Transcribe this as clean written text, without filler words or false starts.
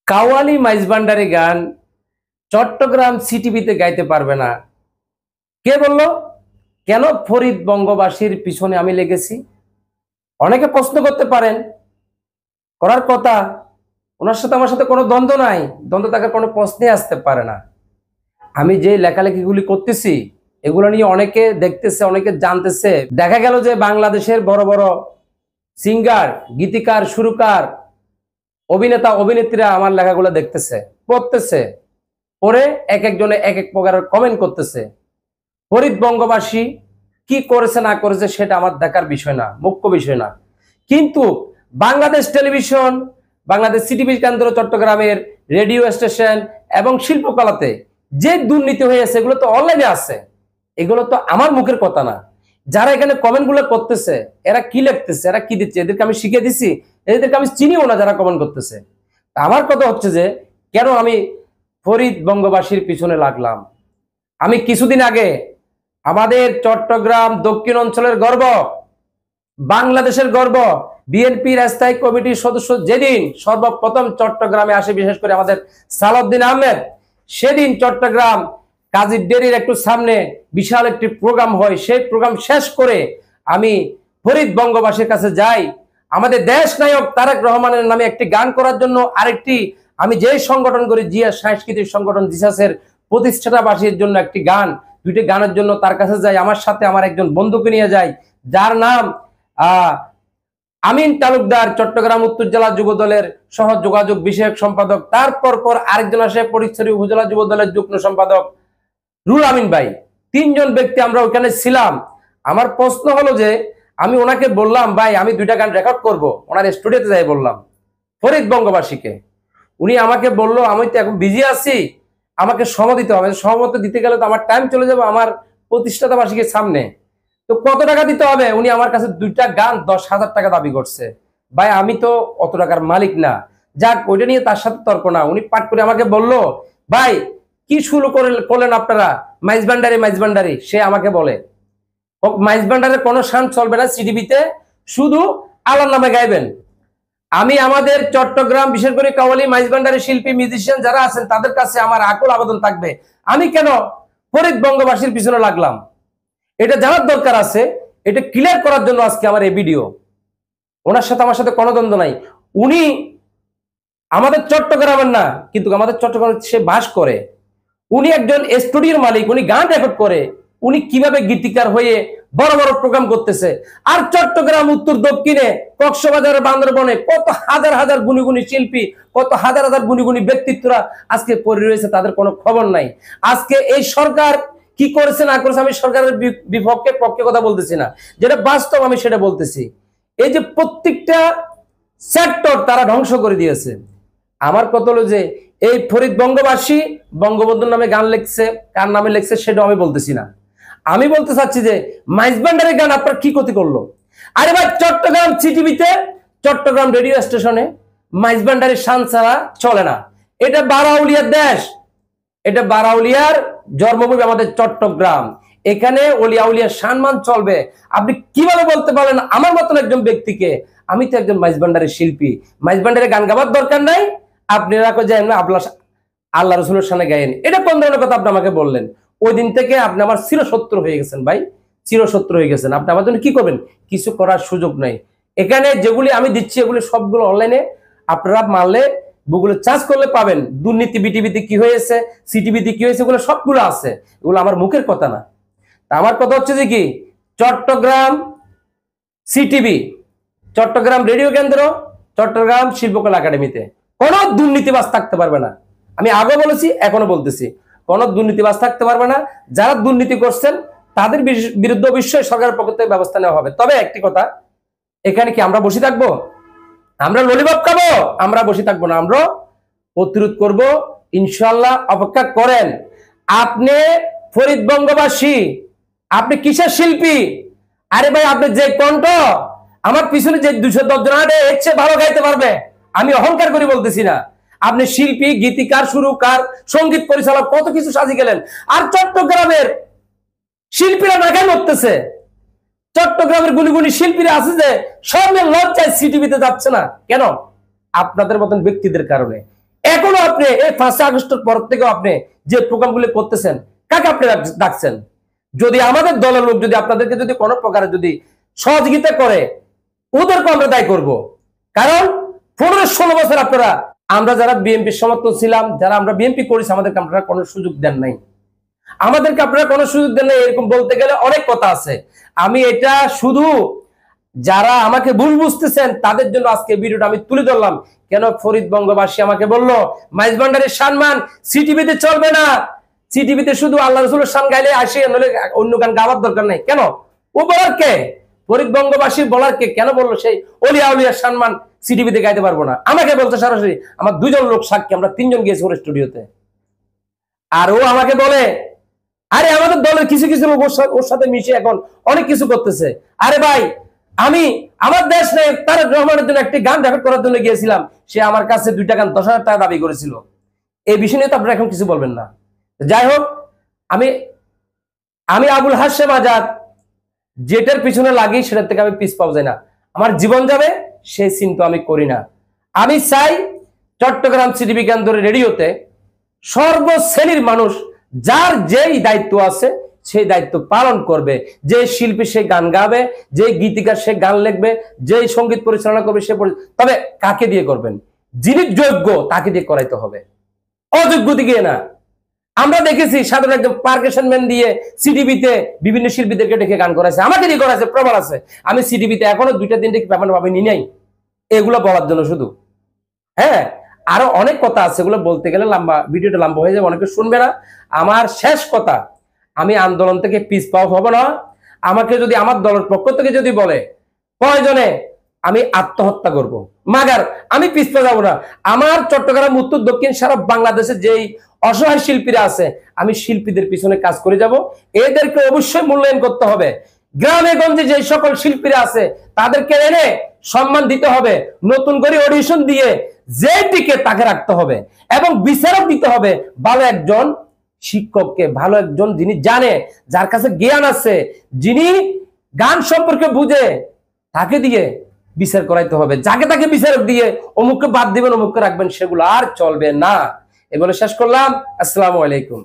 কাওয়ালি মাইজভান্ডারি গান চট্টগ্রাম সিটিভিতে গাইতে পারবে না। কে বলল? কেন ফরিদ বঙ্গবাসীর পিছনে আমি লেগেছি? অনেকে প্রশ্ন করতে পারেন, করার কথা। ওনার সাথে আমার সাথে কোনো দ্বন্দ্ব নাই, দ্বন্দ্ব থাকার কোনো প্রশ্নে আসতে পারে না। আমি যে লেখালেখিগুলি করতেছি এগুলো নিয়ে অনেকে দেখতেছে, অনেকে জানতেছে। দেখা গেল যে বাংলাদেশের বড় বড় সিঙ্গার, গীতিকার, সুরকার, অভিনেতা, অভিনেত্রীরা আমার লেখাগুলো দেখতেছে, পড়তেছে, পরে এক একজনে এক এক প্রকারের কমেন্ট করতেছে। ফরিদ বঙ্গবাসী কি করেছে না করেছে সেটা আমার দেখার বিষয় না, মুখ্য বিষয় না। কিন্তু বাংলাদেশ টেলিভিশন, বাংলাদেশ সিটিভি কেন্দ্র, চট্টগ্রামের রেডিও স্টেশন এবং শিল্পকলাতে যে দুর্নীতি হয়েছে এগুলো তো অনলাইনে আছে। এগুলো তো আমার মুখের কথা না। যারা এখানে কমেন্ট গুলো করতেছে এরা কি লিখতেছে, এরা কি দিচ্ছে, এদেরকে আমি শিখে দিছি? এদেরকে আমি চিনিও না যারা কমেন্ট করতেছে। আমার কথা হচ্ছে যে কেন আমি ফরিদ বঙ্গবাসীর পিছনে লাগলাম। আমি কিছুদিন আগে আমাদের চট্টগ্রাম দক্ষিণ অঞ্চলের গর্ব, বাংলাদেশের গর্ব, বিএনপির স্থায়ী কমিটির সদস্য যেদিন সর্বপ্রথম চট্টগ্রামে আসে, বিশেষ করে আমাদের সালাউদ্দিন আহমেদ, সেদিন চট্টগ্রাম কাজী ডেরির একটু সামনে বিশাল একটি প্রোগ্রাম হয়। সেই প্রোগ্রাম শেষ করে আমি ফরিদ বঙ্গবাসীর কাছে যাই আমাদের দেশ নায়ক তারেক রহমানের নামে একটি গান করার জন্য। আরেকটি আমি যে সংগঠন করি, জিয়া সাংস্কৃতিক সংগঠন জিসাসের প্রতিষ্ঠাতাবাসীর জন্য একটি গান, দুইটি গানের জন্য তার কাছে যাই। আমার সাথে আমার একজন বন্ধুকে নিয়ে যাই, যার নাম আমিন তালুকদার, চট্টগ্রাম উত্তর জেলা যুব দলের সহ যোগাযোগ বিষয়ক সম্পাদক। তারপর পর আরেকজন আসে ফটিকছড়ি উপজেলা যুব দলের যুগ্ম সম্পাদক রুল আমিন ভাই। তিনজন ব্যক্তি আমরা ওখানে ছিলাম। আমার প্রশ্ন হলো যে আমি ওনাকে বললাম, ভাই আমি দুইটা গান রেকর্ড করব, ওনার স্টুডিওতে যাই বললাম ফরিদ বঙ্গবাসীকে। উনি আমাকে বলল, আমি তো এখন বিজি আছি, আমাকে সময় দিতে হবে। সময় দিতে গেলে তো আমার টাইম চলে যাবে আমার প্রতিষ্ঠাতাবাসীকে সামনে। তো কত টাকা দিতে হবে? উনি আমার কাছে দুইটা গান 10,000 টাকা দাবি করছে। ভাই আমি তো অত টাকার মালিক না। যাক, ওইটা নিয়ে তার সাথে তর্ক না। উনি পাট করে আমাকে বলল, ভাই কি শুরু করলেন আপনারা, মাইজভান্ডারি মাইজভান্ডারি। সে আমাকে বলে মাইজভান্ডারের কোনো শান চলবে না সিটিভিতে, শুধু আল্লাহর নামে গাইবেন। আমি আমাদের চট্টগ্রাম, বিশেষ করে কাওয়ালি মাইজভান্ডারি শিল্পী, মিউজিশিয়ান যারা আছেন তাদের কাছে আমার আকুল আবেদন থাকবে, আমি কেন ফরিদ বঙ্গবাসীর পিছনে লাগলাম এটা জানার দরকার আছে। এটা ক্লিয়ার করার জন্য আজকে আমার এই ভিডিও। ওনার সাথে আমার সাথে কোনো দ্বন্দ্ব নাই। উনি আমাদের চট্টগ্রামের না, কিন্তু আমাদের চট্টগ্রামে সে বাস করে। উনি একজন স্টুডিওর মালিক, উনি গান রেকর্ড করে। উনি কিভাবে গীতিকার হয়ে বড় বড় প্রোগ্রাম করতেছে। আর চট্টগ্রাম উত্তর দক্ষিণে, কক্সবাজার, বান্দরবনে কত হাজার হাজার গুণী গুণী শিল্পী, কত হাজার হাজার গুণী গুণী ব্যক্তিত্বরা আজকে পড়ে রয়েছে, তাদের কোনো খবর নাই। আজকে এই সরকার কি করেছে না করেছে, আমি সরকারের বিপক্ষে পক্ষে কথা বলতেছি না, যেটা বাস্তব আমি সেটা বলতেছি। এই যে প্রত্যেকটা সেক্টর তারা ধ্বংস করে দিয়েছে। আমার কথা হলো যে এই ফরিদ বঙ্গবাসী বঙ্গবন্ধুর নামে গান লিখছে, কার নামে লিখছে সেটা আমি বলতেছি না। আমি বলতে চাচ্ছি যে মাইজভান্ডারের গান আপনার কি ক্ষতি করলো? আরে ভাই, চট্টগ্রাম সিটিভিতে, চট্টগ্রাম রেডিও স্টেশনে মাইজভান্ডারের শান ছাড়া চলে না। এটা বারাউলিয়ার দেশ, এটা বারাউলিয়ার জন্মভূমি আমাদের চট্টগ্রাম। এখানে অলিয়া উলিয়ার সম্মান চলবে। আপনি কিভাবে বলতে পারেন আমার মতন একজন ব্যক্তিকে? আমি তো একজন মাইজভান্ডারের শিল্পী, মাইজভান্ডারের গান গাবার দরকার নাই। আপনারা যাই না আল্লাহ রসুলের সামনে গায়েন, এটা কোন ধরনের কথা আপনি আমাকে বললেন? ওই দিন থেকে আপনি আমার চিরশত্রু হয়ে গেছেন ভাই, চিরশত্রু হয়ে গেছেন। আপনি আমার জন্য কি করবেন? কিছু করার সুযোগ নাই। এখানে যেগুলি আমি দিচ্ছি এগুলি সবগুলো অনলাইনে, আপনারা মারলে গুগলে চার্জ করলে পাবেন। দুর্নীতি বিটিভিতে কি হয়েছে, সিটিভিতে কি হয়েছে, এগুলো সবগুলো আছে। এগুলো আমার মুখের কথা না। আমার কথা হচ্ছে যে কি, চট্টগ্রাম সিটিভি, চট্টগ্রাম রেডিও কেন্দ্র, চট্টগ্রাম শিল্পকলা একাডেমিতে কোনো দুর্নীতিবাজ থাকতে পারবে না। আমি আগে বলেছি, এখনো বলতেছি, কোনো দুর্নীতিবাজ থাকতে পারবে না। যারা দুর্নীতি করছেন তাদের বিরুদ্ধে অবশ্যই সরকারের পক্ষ থেকে ব্যবস্থা নেওয়া হবে। তবে একটি কথা, এখানে কি আমরা বসে থাকবো? আমরা ললিপপ খাবো? আমরা বসে থাকবো না, আমরা প্রতিরোধ করব ইনশাল্লাহ। অপেক্ষা করেন। আপনি ফরিদ বঙ্গবাসী, আপনি কিসের শিল্পী? আরে ভাই, আপনি যে কণ্ঠ, আমার পিছনে যে 210 জন এসছে ভালো গাইতে পারবে, আমি অহংকার করে বলতেছি না। আপনি শিল্পী, গীতিকার, সুরকার, সঙ্গীত পরিচালক, কত কিছু সাজিয়ে গেলেন। আর চট্টগ্রামের শিল্পীরা নাগায় মরতেছে। চট্টগ্রামের গুণী গুণী শিল্পীরা আছে যে সব লজ্জায় সিটিভিতে যাচ্ছে না। কেন? আপনাদের মতন ব্যক্তিদের কারণে। এখনো আপনি এই 5 আগস্টের পর থেকে আপনি যে প্রোগ্রামগুলো করতেছেন, কাকে আপনি ডাকছেন? যদি আমাদের দলের লোক যদি আপনাদেরকে যদি কোনো প্রকারে যদি সহযোগিতা করে, ওদেরকে আমরা দায়ী করব। কারণ 15-16 বছর আপনারা, আমরা যারা বিএনপি সমর্থন ছিলাম, যারা আমরা বিএনপি করেছি, আমাদেরকে আপনারা কোনো সুযোগ দেন নাই, আমাদেরকে আপনারা কোনো সুযোগ দেন নাই। এরকম বলতে গেলে অনেক কথা আছে। আমি এটা শুধু যারা আমাকে ভুল বুঝতেছেন তাদের জন্য আজকে ভিডিওটা আমি তুলে ধরলাম। কেন ফরিদ বঙ্গবাসী আমাকে বলল মাইজ ভান্ডারির সম্মান সিটিভিতে চলবে না, সিটিভিতে শুধু আল্লাহ রাসূলের শান গাইলে আসে, নলে অন্য গান গাওয়ার দরকার নাই। কেন ও বলার কে? ফরিদ বঙ্গবাসী বলার কে? কেন বললো সেই অলিয়া উলিয়ার সম্মান সিটিভিতে গাইতে পারবো না? আমাকে বলতে সরাসরি, আমার 2 জন লোক সাক্ষী, আমরা 3 জন গিয়েছি ওর স্টুডিওতে। আর ও আমাকে বলে আরে আমাদের দলের কিছু কিছু লোক ওর সাথে মিশে এখন অনেক কিছু করতেছে। আরে ভাই, আমি আমার দেশ নায়ক তারেক রহমানের জন্য একটি গান রেকর্ড করার জন্য গিয়েছিলাম, সে আমার কাছে 2টা গান 10,000 টাকা দাবি করেছিল। এই বিষয় নিয়ে তো আপনারা এখন কিছু বলবেন না। যাই হোক, আমি আবুল হাশেম আজাদ যেটার পিছনে লাগি সেটার থেকে আমি পিছ পাওয়া যায় না। আমার জীবন যাবে সেই চিন্তা আমি করি না। আমি চাই চট্টগ্রাম সিটি বিজ্ঞান রেডিওতে সর্বশ্রেণীর মানুষ যার যেই দায়িত্ব আছে সেই দায়িত্ব পালন করবে। যে শিল্পী সে গান গাবে, যে গীতিকার সে গান লিখবে, যে সঙ্গীত পরিচালনা করবে সে, তবে কাকে দিয়ে করবেন? যিনি যোগ্য তাকে দিয়ে করাইতে হবে, অযোগ্য দিকে না। আমরা দেখেছি সাধারণ একদম পারকাশন ম্যান দিয়ে সিটিভিতে বিভিন্ন শিল্পীদেরকে ডেকে গান করাইছে, আমাকে দিয়ে করাইছে, প্রমাণ আছে। আমি সিটিভিতে এখনো 2টা-3টা পেমেন্ট পাবে নি নাই, এগুলো বলার জন্য শুধু। হ্যাঁ, আরো অনেক কথা আছে, এগুলো বলতে গেলে লম্বা, ভিডিওটা লম্বা হয়ে যাবে, অনেকে শুনবে না। আমার শেষ কথা, আমি আন্দোলন থেকে পিছ পাওয়া হবো না। আমাকে যদি আমার দলের পক্ষ থেকে যদি বলে প্রয়োজনে আমি আত্মহত্যা করব, মাগার আমি পিছপা যাবো না। আমার চট্টগ্রাম, উত্তর, দক্ষিণ সারা বাংলাদেশে যেই অসহায় শিল্পীরা আছে, আমি শিল্পীদের পিছনে কাজ করে যাব। এদেরকে অবশ্যই মূল্যায়ন করতে হবে। গ্রামে গঞ্জে যে সকল শিল্পীরা আছে তাদেরকে এনে সম্মান দিতে হবে, নতুন করে অডিশন দিয়ে যেটিকে তাকে রাখতে হবে, এবং বিচারক দিতে হবে ভালো একজন শিক্ষককে, ভালো একজন যিনি জানে, যার কাছে জ্ঞান আছে, যিনি গান সম্পর্কে বুঝে, তাকে দিয়ে বিচার করাইতে হবে। যাকে তাকে বিচারক দিয়ে অমুককে বাদ দিবেন, অমুককে রাখবেন, সেগুলো আর চলবে না। এ বলে শেষ করলাম। আসসালামু আলাইকুম।